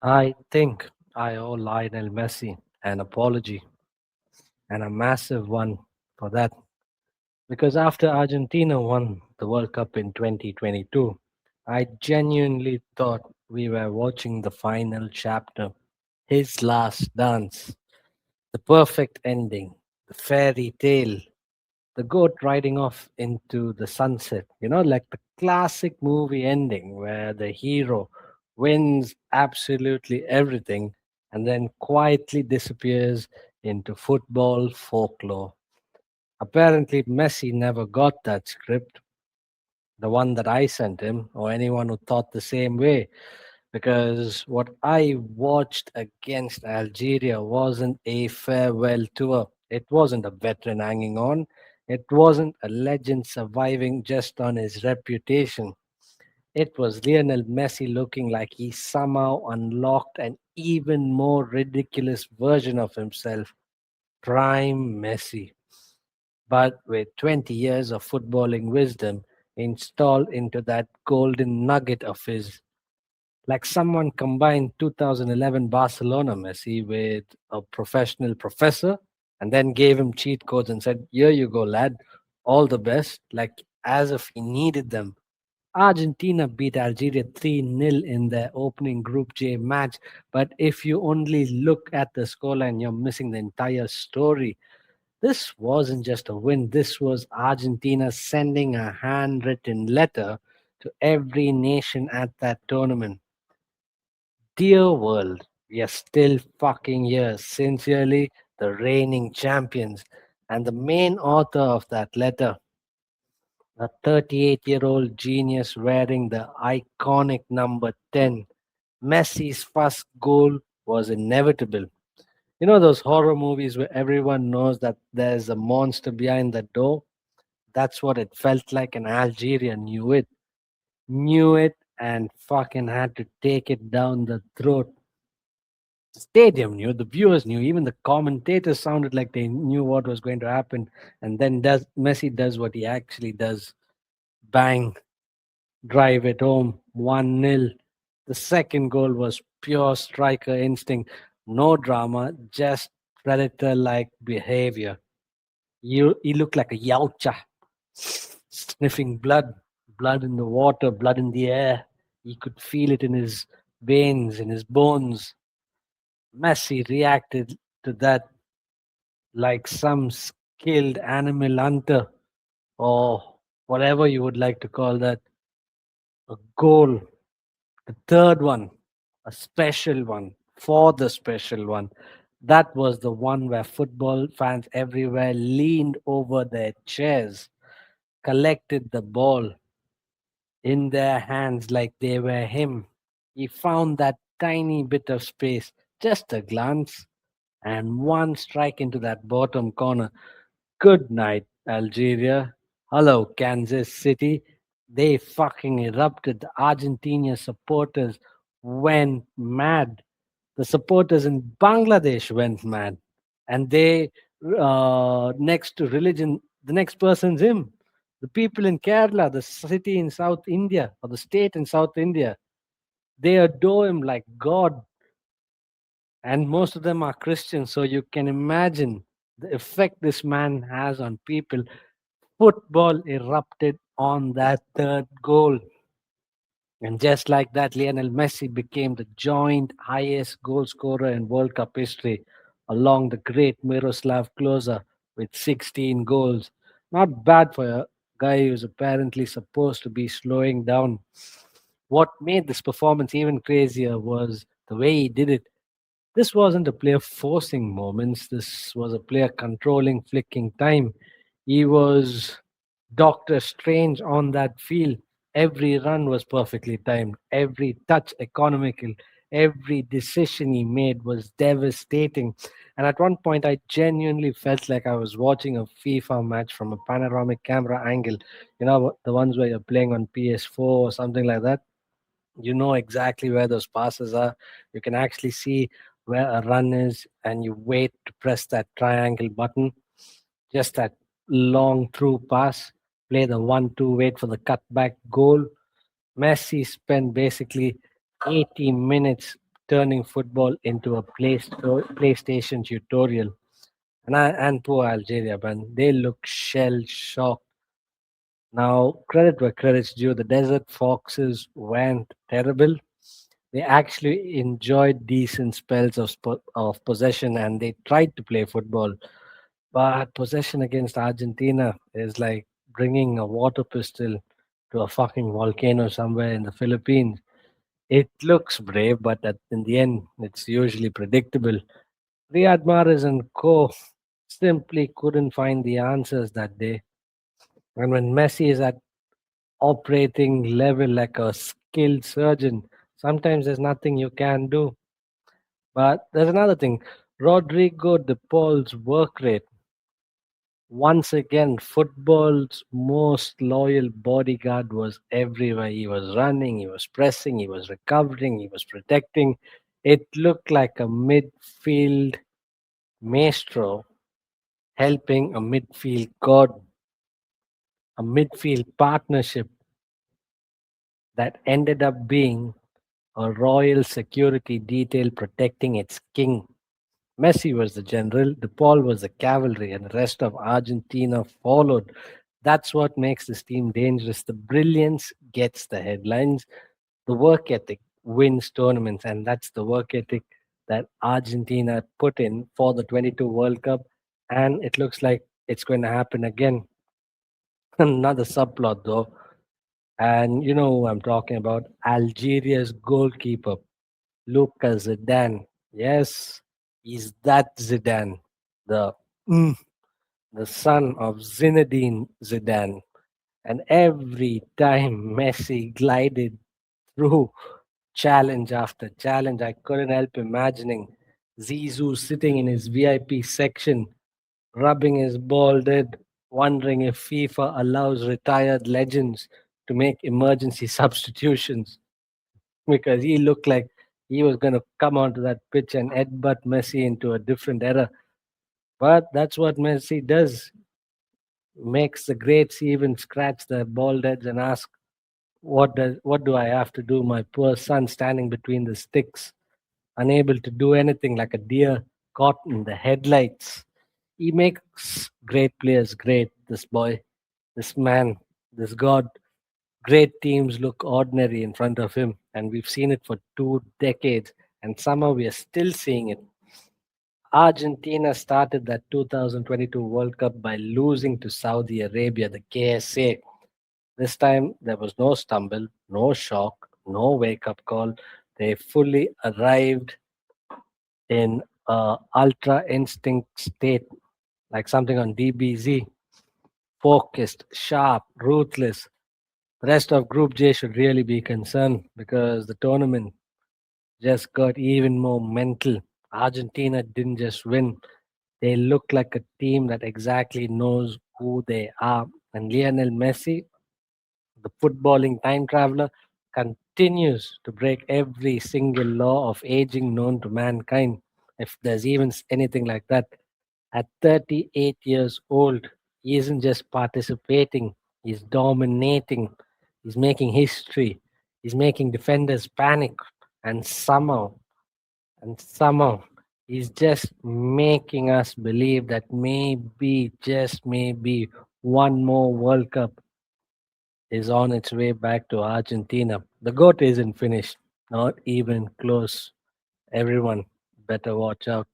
I think I owe Lionel Messi an apology, and a massive one for that. Because after Argentina won the World Cup in 2022, I genuinely thought we were watching the final chapter, his last dance, the perfect ending, the fairy tale, the goat riding off into the sunset, like the classic movie ending where the hero wins absolutely everything and then quietly disappears into football folklore. Apparently, Messi never got that script, the one that I sent him, or anyone who thought the same way, because what I watched against Algeria wasn't a farewell tour. It wasn't a veteran hanging on. It wasn't a legend surviving just on his reputation. It was Lionel Messi looking like he somehow unlocked an even more ridiculous version of himself, prime Messi, but with 20 years of footballing wisdom installed into that golden nugget of his. Like someone combined 2011 Barcelona Messi with a professional professor and then gave him cheat codes and said, "Here you go, lad. All the best." Like as if he needed them. Argentina beat Algeria 3-0 in their opening Group J match. But if you only look at the scoreline, you're missing the entire story. This wasn't just a win, this was Argentina sending a handwritten letter to every nation at that tournament. Dear world, we are still fucking here. Sincerely, the reigning champions. And the main author of that letter, a 38-year-old genius wearing the iconic number 10. Messi's first goal was inevitable. You know those horror movies where everyone knows that there's a monster behind the door? That's what it felt like, and Algeria knew it, and fucking had to take it down the throat. The stadium knew, the viewers knew, even the commentators sounded like they knew what was going to happen. And then does Messi does what he actually does: bang, drive it home, 1-0. The second goal was pure striker instinct, no drama, just predator-like behavior. He looked like a Yaucha, sniffing blood in the water, blood in the air. He could feel it in his veins, in his bones. Messi reacted to that like some skilled animal hunter, or whatever you would like to call that. A goal, the third one, a special one for the special one. That was the one where football fans everywhere leaned over their chairs, collected the ball in their hands like they were him. He found that tiny bit of space, just a glance, and one strike into that bottom corner. Good night, Algeria. Hello, Kansas City. They fucking erupted. The Argentina supporters went mad. The supporters in Bangladesh went mad. And next to religion, the next person's him. The people in Kerala, the city in South India, or the state in South India, they adore him like God. And most of them are Christians. So you can imagine the effect this man has on people. Football erupted on that third goal. And just like that, Lionel Messi became the joint highest goal scorer in World Cup history, along the great Miroslav Klose with 16 goals. Not bad for a guy who's apparently supposed to be slowing down. What made this performance even crazier was the way he did it. This wasn't a player forcing moments, this was a player controlling, flicking time. He was Doctor Strange on that field. Every run was perfectly timed, every touch economical, every decision he made was devastating. And at one point, I genuinely felt like I was watching a FIFA match from a panoramic camera angle. You know, the ones where you're playing on PS4 or something like that. You know exactly where those passes are. You can actually see where a run is, and you wait to press that triangle button, just that long through pass, play the 1-2, wait for the cutback goal. Messi spent basically 80 minutes turning football into a PlayStation tutorial. And poor Algeria, man, they look shell shocked. Now, credit where credit's due. The Desert Foxes went terrible. They actually enjoyed decent spells of possession and they tried to play football. But possession against Argentina is like bringing a water pistol to a fucking volcano somewhere in the Philippines. It looks brave, but in the end, it's usually predictable. Riyad Mahrez and co simply couldn't find the answers that day. And when Messi is at operating level like a skilled surgeon, sometimes there's nothing you can do. But there's another thing. Rodrigo de Paul's work rate. Once again, football's most loyal bodyguard was everywhere. He was running, he was pressing, he was recovering, he was protecting. It looked like a midfield maestro helping a midfield god, a midfield partnership that ended up being a royal security detail protecting its king. Messi was the general, De Paul was the cavalry, and the rest of Argentina followed. That's what makes this team dangerous. The brilliance gets the headlines, the work ethic wins tournaments, and that's the work ethic that Argentina put in for the 22 World Cup. And it looks like it's going to happen again. Another subplot, though. And you know who I'm talking about, Algeria's goalkeeper, Lucas Zidane. Yes, he's that Zidane, the mm, the son of Zinedine Zidane. And every time Messi glided through challenge after challenge, I couldn't help imagining Zizou sitting in his VIP section, rubbing his bald head, wondering if FIFA allows retired legends to make emergency substitutions because he looked like he was going to come onto that pitch and headbutt Messi into a different era. But that's what Messi does. Makes the greats even scratch their bald heads and ask, what do I have to do? My poor son standing between the sticks, unable to do anything like a deer caught in the headlights. He makes great players great, this boy, this man, this god. Great teams look ordinary in front of him, and we've seen it for 2 decades, and somehow we are still seeing it. Argentina started that 2022 World Cup by losing to Saudi Arabia, the KSA. This time there was no stumble, no shock, no wake up call. They fully arrived in ultra instinct state, like something on DBZ, focused, sharp, ruthless. The rest of Group J should really be concerned because the tournament just got even more mental. Argentina didn't just win, they look like a team that exactly knows who they are. And Lionel Messi, the footballing time traveler, continues to break every single law of aging known to mankind, if there's even anything like that. At 38 years old, he isn't just participating, he's dominating, he's making history, he's making defenders panic, and somehow, he's just making us believe that maybe, just maybe, one more World Cup is on its way back to Argentina. The GOAT isn't finished, not even close. Everyone better watch out.